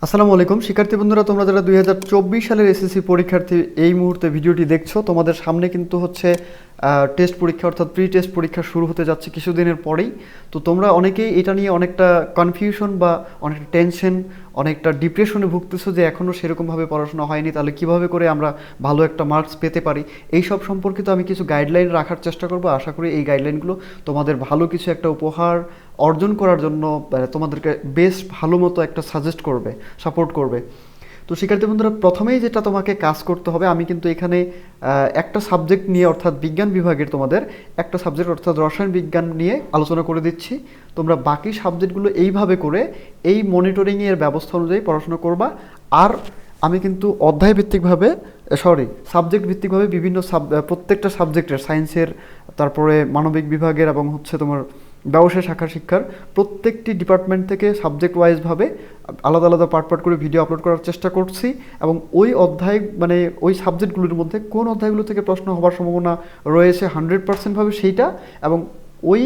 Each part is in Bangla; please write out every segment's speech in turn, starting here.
আসসালামু আলাইকুম শিক্ষার্থী বন্ধুরা, তোমরা যারা 2024 সালের এসএসসি পরীক্ষার্থী এই মুহূর্তে ভিডিওটি দেখছো, তোমাদের সামনে কিন্তু হচ্ছে টেস্ট পরীক্ষা অর্থাৎ প্রি টেস্ট পরীক্ষা শুরু হতে যাচ্ছে কিছুদিনের পরেই। তো তোমরা অনেকেই এটা নিয়ে অনেকটা কনফিউশন বা অনেকটা টেনশন, অনেকটা ডিপ্রেশনে ভুগতেছো যে এখনও সেরকমভাবে পড়াশোনা হয়নি, তাহলে কিভাবে করে আমরা ভালো একটা মার্কস পেতে পারি। এই সব সম্পর্কিত আমি কিছু গাইডলাইন রাখার চেষ্টা করব। আশা করি এই গাইডলাইনগুলো তোমাদের ভালো কিছু একটা উপহার অর্জন করার জন্য তোমাদেরকে বেশ ভালো মতো একটা সাজেস্ট করবে, সাপোর্ট করবে। তো শিক্ষার্থী বন্ধুরা, প্রথমেই যেটা তোমাকে কাজ করতে হবে, আমি কিন্তু এখানে একটা সাবজেক্ট নিয়ে অর্থাৎ বিজ্ঞান বিভাগের তোমাদের একটা সাবজেক্ট অর্থাৎ রসায়ন বিজ্ঞান নিয়ে আলোচনা করে দিচ্ছি। তোমরা বাকি সাবজেক্টগুলো এইভাবে করে এই মনিটরিংয়ের ব্যবস্থা অনুযায়ী পড়াশোনা করবা। আর আমি কিন্তু অধ্যায় ভিত্তিকভাবে সাবজেক্ট ভিত্তিকভাবে বিভিন্ন প্রত্যেকটা সাবজেক্টের সায়েন্সের, তারপরে মানবিক বিভাগের এবং হচ্ছে তোমার ব্যবসায় শাখা শিক্ষার প্রত্যেকটি ডিপার্টমেন্ট থেকে সাবজেক্ট ওয়াইজভাবে আলাদা আলাদা পার্ট করে ভিডিও আপলোড করার চেষ্টা করছি। এবং ওই অধ্যায় মানে ওই সাবজেক্টগুলোর মধ্যে কোন অধ্যায়গুলো থেকে প্রশ্ন হওয়ার সম্ভাবনা রয়েছে 100%ভাবে সেইটা, এবং ওই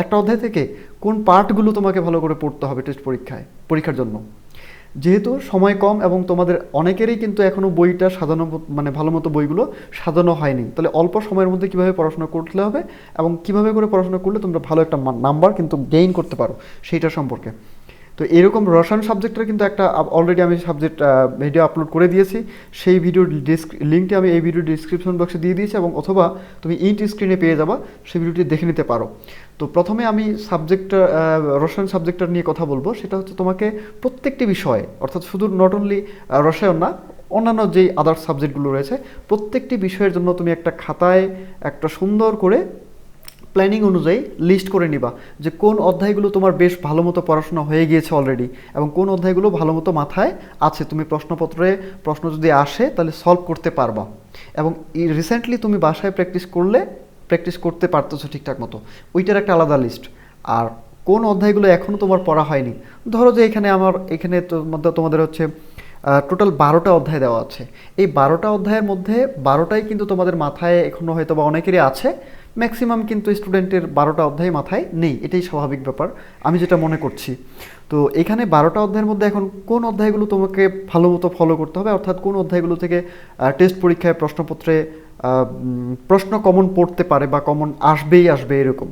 একটা অধ্যায় থেকে কোন পার্টগুলো তোমাকে ভালো করে পড়তে হবে টেস্ট পরীক্ষার জন্য। যেহেতু সময় কম এবং তোমাদের অনেকেরই কিন্তু এখনও বইটা সাজানো মানে ভালো মতো বইগুলো সাজানো হয়নি, তাহলে অল্প সময়ের মধ্যে কীভাবে পড়াশোনা করতে হবে এবং কীভাবে করে পড়াশোনা করলে তোমরা ভালো একটা নাম্বার কিন্তু গেইন করতে পারো সেইটা সম্পর্কে। তো এরকম রসায়ন সাবজেক্টের কিন্তু একটা অলরেডি আমি সাবজেক্ট ভিডিও আপলোড করে দিয়েছি। সেই ভিডিওর লিঙ্কটি আমি এই ভিডিও ডিসক্রিপশন বক্সে দিয়ে দিয়েছি, এবং অথবা তুমি ইন্ট স্ক্রিনে পেয়ে যাবা, সেই ভিডিওটি দেখে নিতে পারো। তো প্রথমে আমি রসায়ন সাবজেক্টটা নিয়ে কথা বলবো। সেটা হচ্ছে তোমাকে প্রত্যেকটি বিষয়ে অর্থাৎ শুধু নট অনলি রসায়ন না, অন্যান্য যেই আদার্স সাবজেক্টগুলো রয়েছে প্রত্যেকটি বিষয়ের জন্য তুমি একটা খাতায় একটা সুন্দর করে প্ল্যানিং অনুযায়ী লিস্ট করে নিবা যে কোন অধ্যায়গুলো তোমার বেশ ভালো মতো পড়াশোনা হয়ে গিয়েছে অলরেডি, এবং কোন অধ্যায়গুলো ভালো মতো মাথায় আছে, তুমি প্রশ্নপত্রে প্রশ্ন যদি আসে তাহলে সলভ করতে পারবা। এবং রিসেন্টলি তুমি বাসায় প্র্যাকটিস করতে পারতেছো ঠিকঠাক মতো, ওইটার একটা আলাদা লিস্ট। আর কোন অধ্যায়গুলো এখনও তোমার পড়া হয়নি, ধরো যে এখানে তোমাদের হচ্ছে টোটাল 12টা অধ্যায় দেওয়া আছে। এই 12টা অধ্যায়ের মধ্যে 12টাই কিন্তু তোমাদের মাথায় এখনও হয়তো বা অনেকেরই আছে, ম্যাক্সিমাম কিন্তু স্টুডেন্টের 12টা অধ্যায় মাথায় নেই, এটাই স্বাভাবিক ব্যাপার আমি যেটা মনে করছি। তো এখানে 12টা অধ্যায়ের মধ্যে এখন কোন অধ্যায়গুলো তোমাকে ভালো মতো ফলো করতে হবে, অর্থাৎ কোন অধ্যায়গুলো থেকে টেস্ট পরীক্ষায় প্রশ্নপত্রে প্রশ্ন কমন পড়তে পারে বা কমন আসবে এরকম।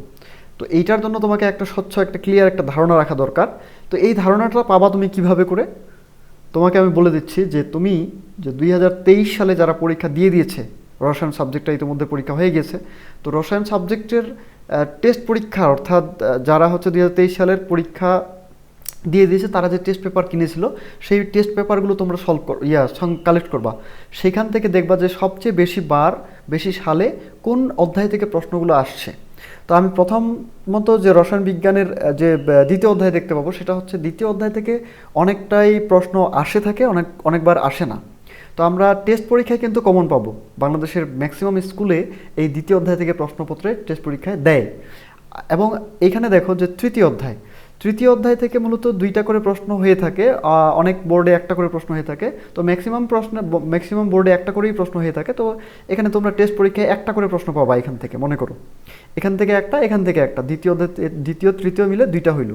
তো এইটার জন্য তোমাকে একটা স্বচ্ছ একটা ক্লিয়ার একটা ধারণা রাখা দরকার। তো এই ধারণাটা পাবা তুমি কিভাবে করে, তোমাকে আমি বলে দিচ্ছি যে তুমি যে 2023 সালে যারা পরীক্ষা দিয়ে দিয়েছে, রসায়ন সাবজেক্টটা ইতিমধ্যে পরীক্ষা হয়ে গেছে, তো রসায়ন সাবজেক্টের টেস্ট পরীক্ষা অর্থাৎ যারা হচ্ছে 2023 সালের পরীক্ষা দিয়ে দিয়েছে তারা যে টেস্ট পেপার কিনেছিল সেই টেস্ট পেপারগুলো তোমরা কালেক্ট করবা। সেখান থেকে দেখবা যে সবচেয়ে বেশি সালে কোন অধ্যায় থেকে প্রশ্নগুলো আসছে। তো আমি প্রথমত যে রসায়ন বিজ্ঞানের যে দ্বিতীয় অধ্যায় দেখতে পাবো, সেটা হচ্ছে দ্বিতীয় অধ্যায় থেকে অনেকটাই প্রশ্ন থাকে, অনেকবার আসে না। তো আমরা টেস্ট পরীক্ষায় কিন্তু কমন পাবো, বাংলাদেশের ম্যাক্সিমাম স্কুলে এই দ্বিতীয় অধ্যায় থেকে প্রশ্নপত্রে টেস্ট পরীক্ষায় দেয়। এবং এখানে দেখো যে তৃতীয় অধ্যায় থেকে মূলত 2টা করে প্রশ্ন হয়ে থাকে, অনেক বোর্ডে একটা করে প্রশ্ন হয়ে থাকে। তো ম্যাক্সিমাম বোর্ডে একটা করেই প্রশ্ন হয়ে থাকে। তো এখানে তোমরা টেস্ট পরীক্ষায় একটা করে প্রশ্ন পাবা এখান থেকে, মনে করো এখান থেকে একটা দ্বিতীয় তৃতীয় মিলে 2টা হইল।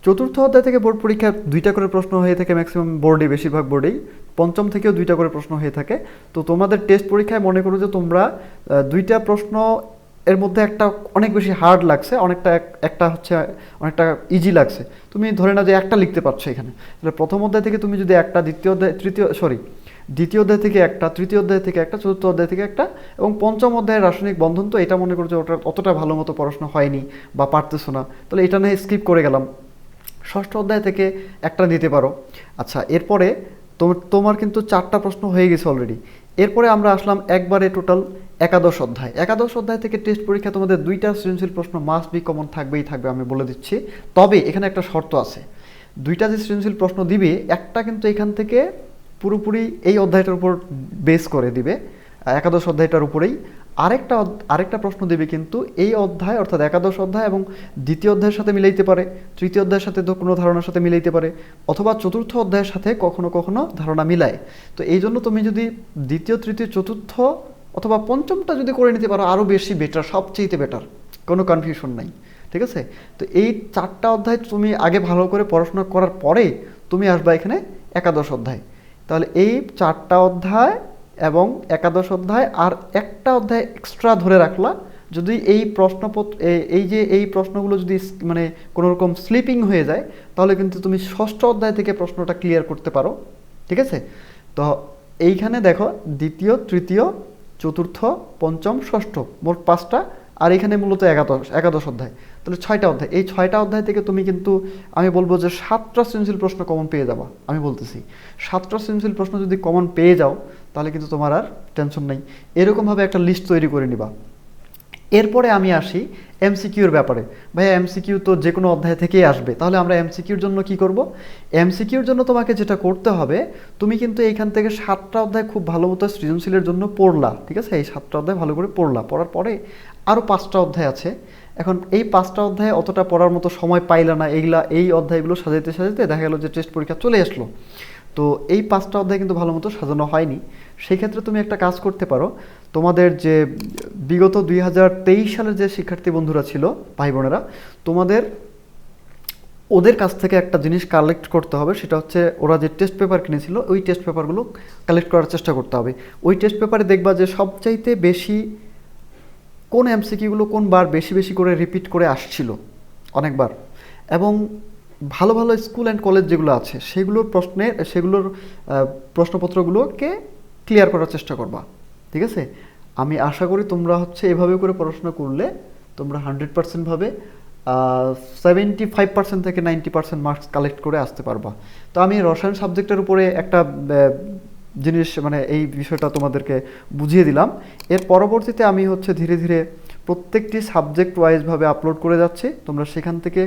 চতুর্থ অধ্যায় থেকে বোর্ড পরীক্ষা 2টা করে প্রশ্ন হয়ে থাকে ম্যাক্সিমাম বোর্ডে, বেশিরভাগ বোর্ডেই। পঞ্চম থেকেও 2টা করে প্রশ্ন হয়ে থাকে। তো তোমাদের টেস্ট পরীক্ষায় মনে করো যে তোমরা 2টা প্রশ্ন এর মধ্যে একটা অনেক বেশি হার্ড লাগছে, একটা হচ্ছে অনেকটা ইজি লাগছে, তুমি ধরে না যে একটা লিখতে পারছো এখানে, তাহলে প্রথম অধ্যায় থেকে তুমি যদি একটা, দ্বিতীয় অধ্যায় থেকে একটা, তৃতীয় অধ্যায় থেকে একটা, চতুর্থ অধ্যায় থেকে একটা, এবং পঞ্চম অধ্যায়ের রাসায়নিক বন্ধন, তো এটা মনে করো যে অতটা ভালো মতো পড়াশোনা হয়নি বা পারতেছো না, তাহলে এটা নিয়ে স্কিপ করে গেলাম। ষষ্ঠ অধ্যায় থেকে একটা দিতে পারো। আচ্ছা, এরপরে তোমার কিন্তু 4টা প্রশ্ন হয়ে গেছে অলরেডি। এরপরে আমরা আসলাম একবারে টোটাল একাদশ অধ্যায় থেকে টেস্ট পরীক্ষা তোমাদের 2টা সৃজনশীল প্রশ্ন মাস্ট বি কমন থাকবেই থাকবে, আমি বলে দিচ্ছি। তবে এখানে একটা শর্ত আছে, 2টা যে সৃজনশীল প্রশ্ন দিবে, একটা কিন্তু এখান থেকে পুরোপুরি এই অধ্যায়টার উপর বেস করে দিবে, একাদশ অধ্যায়টার উপরেই। আরেকটা প্রশ্ন দেবে কিন্তু এই অধ্যায় অর্থাৎ একাদশ অধ্যায় এবং দ্বিতীয় অধ্যায়ের সাথে মিলাইতে পারে, তৃতীয় অধ্যায়ের সাথে কোনো ধারণার সাথে মিলাইতে পারে, অথবা চতুর্থ অধ্যায়ের সাথে কখনো কখনো ধারণা মিলায়। তো এই জন্য তুমি যদি দ্বিতীয়, তৃতীয়, চতুর্থ অথবা পঞ্চমটা যদি করে নিতে পারো আরও বেশি বেটার, সবচেয়ে বেটার, কোনো কনফিউশন নাই। ঠিক আছে? তো এই 4টা অধ্যায় তুমি আগে ভালো করে পড়াশোনা করার পরে তুমি আসবা এখানে একাদশ অধ্যায়। তাহলে এই 4টা অধ্যায় এবং একাদশ অধ্যায় আর একটা অধ্যায় এক্সট্রা ধরে রাখলা। যদি এই প্রশ্নপত্র এই যে এই প্রশ্নগুলো যদি মানে কোনো রকম স্লিপিং হয়ে যায়, তাহলে কিন্তু তুমি ষষ্ঠ অধ্যায় থেকে প্রশ্নটা ক্লিয়ার করতে পারো। ঠিক আছে? তো এইখানে দেখো দ্বিতীয়, তৃতীয়, চতুর্থ, পঞ্চম, ষষ্ঠ, মোট 5টা, আর এখানে মূলত একাদশ অধ্যায়, তাহলে 6টা অধ্যায়। এই 6টা অধ্যায় থেকে তুমি কিন্তু আমি বলবো যে 7টা সৃজনশীল প্রশ্ন কমন পেয়ে যাবা। আমি বলতেছি 7টা সৃজনশীল প্রশ্ন যদি কমন পেয়ে যাও, তাহলে কিন্তু তোমার আর টেনশন নেই। এরকমভাবে একটা লিস্ট তৈরি করে নিবা। এরপরে আমি আসি এমসিকিউর ব্যাপারে। ভাইয়া এমসিকিউ তো যে কোনো অধ্যায় থেকেই আসবে, তাহলে আমরা এমসিকিউর জন্য কি করব? এমসিকিউর জন্য তোমাকে যেটা করতে হবে, তুমি কিন্তু এইখান থেকে 7টা অধ্যায় খুব ভালো মতো সৃজনশীলের জন্য পড়লা। ঠিক আছে? এই 7টা অধ্যায় ভালো করে পড়লা, পড়ার পরে আরও 5টা অধ্যায় আছে। এখন এই 5টা অধ্যায় অতটা পড়ার মতো সময় পাইলা না, এই অধ্যায়গুলো সাজাইতে সাজাইতে দেখা গেলো যে টেস্ট পরীক্ষা চলে আসলো। তো এই 5টা অধ্যায় কিন্তু ভালো মতো সাজানো হয়নি। সেক্ষেত্রে তুমি একটা কাজ করতে পারো, তোমাদের যে বিগত 2023 সালের যে শিক্ষার্থী বন্ধুরা ছিল, ভাই বোনেরা, তোমাদের ওদের কাছ থেকে একটা জিনিস কালেক্ট করতে হবে। সেটা হচ্ছে ওরা যে টেস্ট পেপার কিনেছিল, ওই টেস্ট পেপারগুলো কালেক্ট করার চেষ্টা করতে হবে। ওই টেস্ট পেপারে দেখবা যে সবচাইতে বেশি কোন এমসিকিউগুলো কোন বার বেশি বেশি করে রিপিট করে আসছিল অনেকবার, এবং ভালো ভালো স্কুল অ্যান্ড কলেজ যেগুলো আছে সেগুলোর প্রশ্নপত্রগুলোকে ক্লিয়ার করার চেষ্টা করবা। ঠিক আছে? আমি আশা করি তোমরা হচ্ছে এভাবে করে পড়াশোনা করলে তোমরা 100% ভাবে 75% থেকে 90% মার্কস কালেক্ট করে আসতে পারবা। তো আমি রসায়ন সাবজেক্টের উপরে একটা জিনিস মানে এই বিষয়টা তোমাদেরকে বুঝিয়ে দিলাম। এর পরবর্তীতে আমি হচ্ছে ধীরে ধীরে প্রত্যেকটি সাবজেক্ট ওয়াইজভাবে আপলোড করে যাচ্ছি। তোমরা সেখান থেকে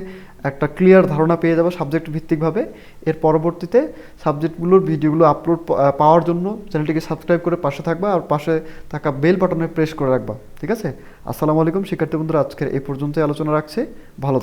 একটা ক্লিয়ার ধারণা পেয়ে যাবে সাবজেক্ট ভিত্তিকভাবে। এর পরবর্তীতে সাবজেক্টগুলোর ভিডিওগুলো আপলোড পাওয়ার জন্য চ্যানেলটিকে সাবস্ক্রাইব করে পাশে থাকবা, আর পাশে থাকা বেল বাটনে প্রেস করে রাখবা। ঠিক আছে? আসসালামু আলাইকুম শিক্ষার্থী বন্ধুরা, আজকের এই পর্যন্তই আলোচনা রাখছি। ভালো